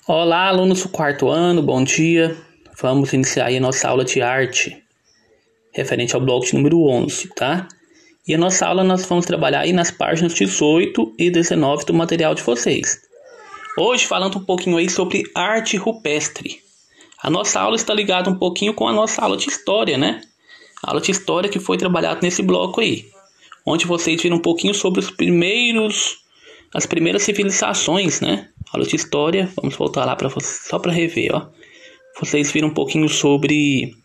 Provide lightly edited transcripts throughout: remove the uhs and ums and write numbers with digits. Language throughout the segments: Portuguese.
Olá, alunos do quarto ano, bom dia. Vamos iniciar aí a nossa aula de arte, referente ao bloco de número 11, tá? E a nossa aula nós vamos trabalhar aí nas páginas 18 e 19 do material de vocês. Hoje falando um pouquinho aí sobre arte rupestre. A nossa aula está ligada um pouquinho com a nossa aula de história, né? A aula de história que foi trabalhada nesse bloco aí, onde vocês viram um pouquinho sobre as primeiras civilizações, né? Aula de história, vamos voltar lá para só para rever, ó. Vocês viram um pouquinho sobre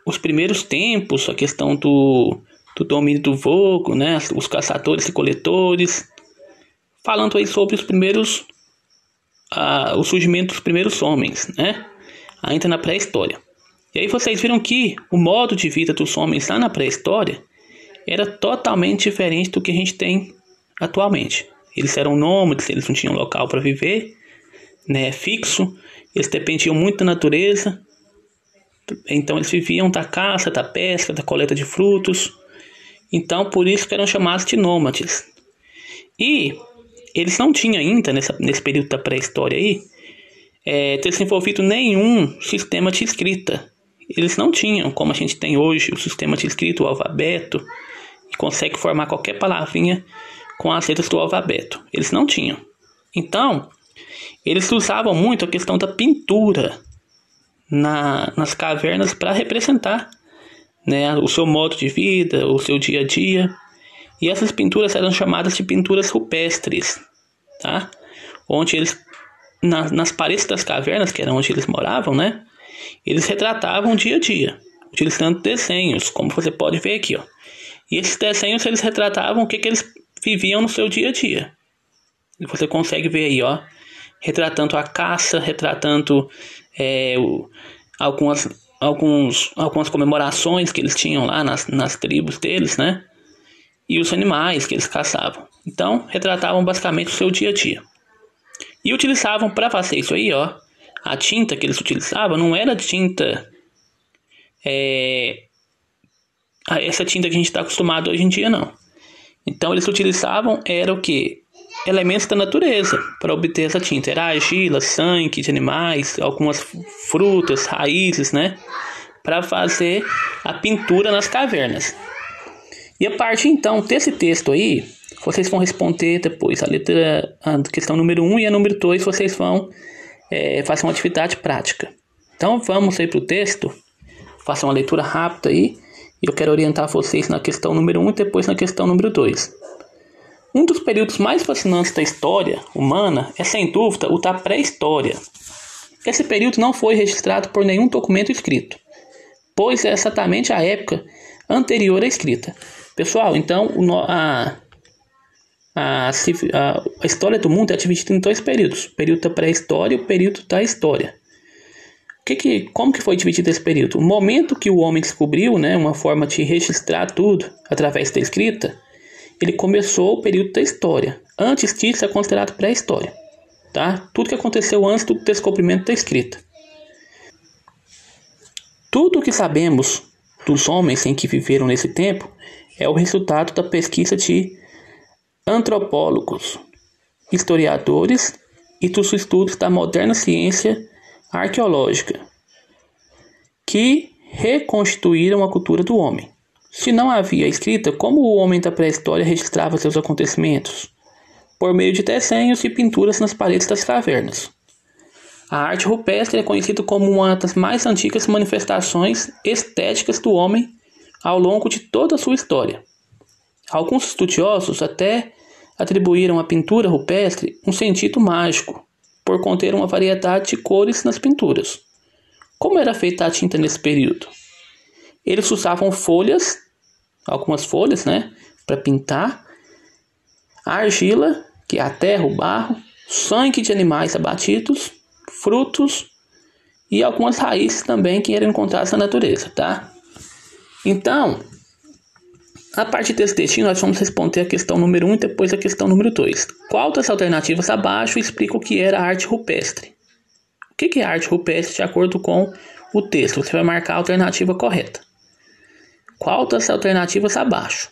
os primeiros tempos, a questão do domínio do fogo, né? Os caçadores e coletores, falando aí sobre o surgimento dos primeiros homens, né? Ainda na pré-história. E aí vocês viram que o modo de vida dos homens lá na pré-história era totalmente diferente do que a gente tem atualmente. Eles eram nômades, eles não tinham local para viver, né, fixo, eles dependiam muito da natureza, então eles viviam da caça, da pesca, da coleta de frutos, então por isso que eram chamados de nômades. E eles não tinham ainda, nesse período da pré-história aí, desenvolvido nenhum sistema de escrita. Eles não tinham, como a gente tem hoje, o sistema de escrita, o alfabeto, e consegue formar qualquer palavrinha com as letras do alfabeto. Eles não tinham. Então, eles usavam muito a questão da pintura nas cavernas para representar, né, o seu modo de vida, o seu dia a dia. E essas pinturas eram chamadas de pinturas rupestres, tá? Onde eles, nas paredes das cavernas, que era onde eles moravam, né, eles retratavam o dia a dia, utilizando desenhos, como você pode ver aqui, ó. E esses desenhos eles retratavam o que eles viviam no seu dia a dia. E você consegue ver aí, ó, retratando a caça, retratando algumas comemorações que eles tinham lá nas tribos deles, né? E os animais que eles caçavam. Então, retratavam basicamente o seu dia a dia. E utilizavam para fazer isso aí, ó, a tinta que eles utilizavam não era tinta essa tinta que a gente está acostumado hoje em dia, não. Então eles utilizavam, era o que? Elementos da natureza para obter essa tinta. Era argila, sangue de animais, algumas frutas, raízes, né? Para fazer a pintura nas cavernas. E a partir então desse texto aí, vocês vão responder depois a questão número 1 e a número 2, vocês vão fazer uma atividade prática. Então vamos aí para o texto, façam uma leitura rápida aí. E eu quero orientar vocês na questão número 1 e depois na questão número 2. Um dos períodos mais fascinantes da história humana é, sem dúvida, o da pré-história. Esse período não foi registrado por nenhum documento escrito, pois é exatamente a época anterior à escrita. Pessoal, então a história do mundo é dividida em dois períodos: o período da pré-história e o período da história. Como que foi dividido esse período? O momento que o homem descobriu, né, uma forma de registrar tudo através da escrita, ele começou o período da história. Antes disso é considerado pré-história, tá? Tudo que aconteceu antes do descobrimento da escrita. Tudo o que sabemos dos homens em que viveram nesse tempo é o resultado da pesquisa de antropólogos, historiadores e dos estudos da moderna ciência arqueológica, que reconstituíram a cultura do homem. Se não havia escrita, como o homem da pré-história registrava seus acontecimentos? Por meio de desenhos e pinturas nas paredes das cavernas. A arte rupestre é conhecida como uma das mais antigas manifestações estéticas do homem ao longo de toda a sua história. Alguns estudiosos até atribuíram à pintura rupestre um sentido mágico, por conter uma variedade de cores nas pinturas. Como era feita a tinta nesse período? Eles usavam folhas, algumas folhas, né, para pintar, a argila, que é a terra, o barro, sangue de animais abatidos, frutos e algumas raízes também que eram encontradas na natureza, tá? Então, a partir desse textinho, nós vamos responder a questão número 1 e depois a questão número 2. Qual das alternativas abaixo explica o que era a arte rupestre? O que é arte rupestre de acordo com o texto? Você vai marcar a alternativa correta. Qual das alternativas abaixo?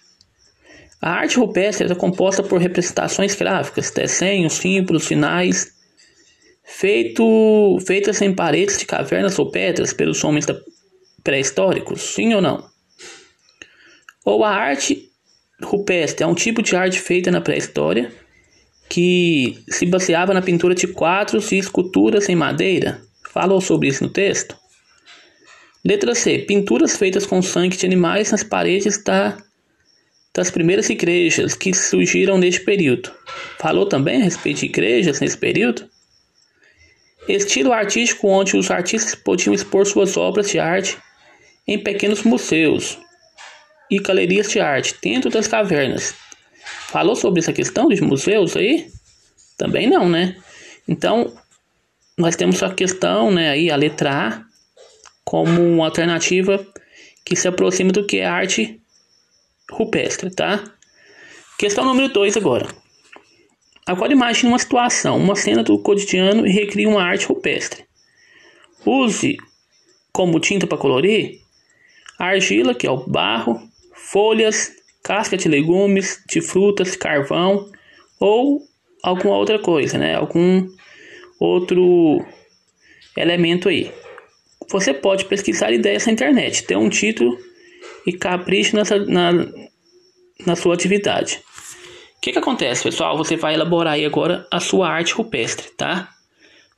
A arte rupestre era composta por representações gráficas, desenhos, símbolos, sinais, feitas em paredes de cavernas ou pedras pelos homens pré-históricos? Sim ou não? Ou a arte rupestre é um tipo de arte feita na pré-história que se baseava na pintura de quadros e esculturas em madeira? Falou sobre isso no texto. Letra C. Pinturas feitas com sangue de animais nas paredes das primeiras igrejas que surgiram neste período. Falou também a respeito de igrejas nesse período. Estilo artístico onde os artistas podiam expor suas obras de arte em pequenos museus e galerias de arte dentro das cavernas. Falou sobre essa questão de museus aí? Também não, né? Então, nós temos a questão, né, aí, a letra A, como uma alternativa que se aproxima do que é arte rupestre, tá? Questão número 2 agora. Agora imagine uma situação, uma cena do cotidiano e recrie uma arte rupestre. Use como tinta para colorir argila, que é o barro, folhas, casca de legumes, de frutas, carvão ou alguma outra coisa, né? Algum outro elemento aí. Você pode pesquisar ideias na internet, ter um título e capriche na sua atividade. O que acontece, pessoal? Você vai elaborar aí agora a sua arte rupestre, tá?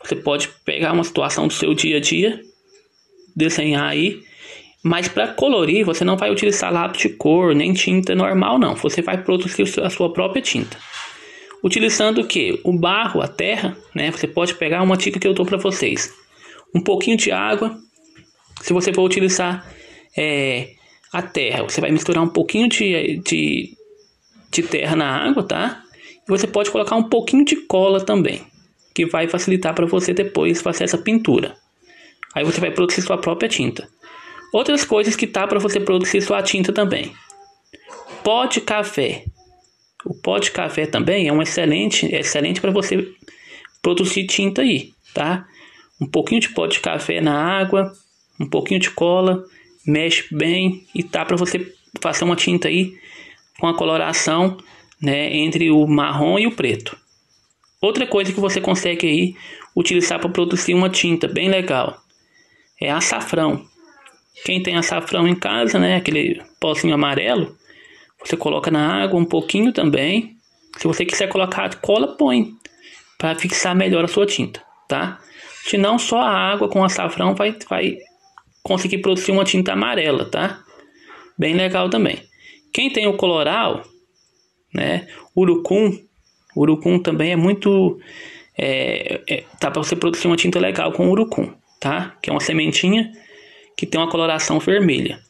Você pode pegar uma situação do seu dia a dia, desenhar aí, mas para colorir você não vai utilizar lápis de cor nem tinta normal, não. Você vai produzir a sua própria tinta. Utilizando o que? O barro, a terra, né? Você pode pegar uma dica que eu dou para vocês. Um pouquinho de água. Se você for utilizar a terra, você vai misturar um pouquinho de terra na água, tá? E você pode colocar um pouquinho de cola também, que vai facilitar para você depois fazer essa pintura. Aí você vai produzir sua própria tinta. Outras coisas que tá para você produzir sua tinta também. Pó de café. O pó de café também é um excelente para você produzir tinta aí, tá? Um pouquinho de pó de café na água, um pouquinho de cola, mexe bem e tá para você fazer uma tinta aí com a coloração, né, entre o marrom e o preto. Outra coisa que você consegue aí utilizar para produzir uma tinta bem legal é açafrão. Quem tem açafrão em casa, né, aquele pozinho amarelo, você coloca na água um pouquinho também. Se você quiser colocar cola, põe para fixar melhor a sua tinta, tá? Se não, só a água com açafrão vai conseguir produzir uma tinta amarela, tá? Bem legal também. Quem tem o coloral, né, urucum também é muito tá para você produzir uma tinta legal com urucum, tá? Que é uma sementinha que tem uma coloração vermelha.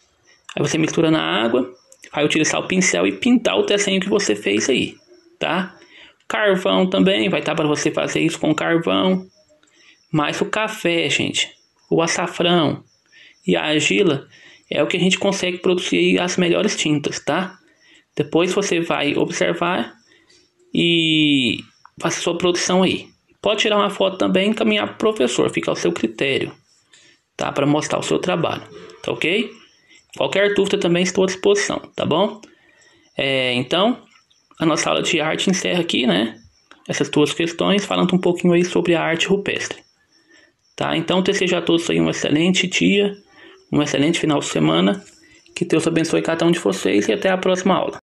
Aí você mistura na água, vai utilizar o pincel e pintar o desenho que você fez aí, tá? Carvão também, vai estar para você fazer isso com carvão. Mas o café, gente, o açafrão e a argila é o que a gente consegue produzir as melhores tintas, tá? Depois você vai observar e faça sua produção aí. Pode tirar uma foto também e encaminhar para o professor, fica ao seu critério, tá? Para mostrar o seu trabalho, tá ok? Qualquer dúvida também estou à disposição, tá bom? Então, a nossa aula de arte encerra aqui, né? Essas duas questões, falando um pouquinho aí sobre a arte rupestre. Tá? Então, desejo a todos aí um excelente dia, um excelente final de semana. Que Deus abençoe cada um de vocês e até a próxima aula.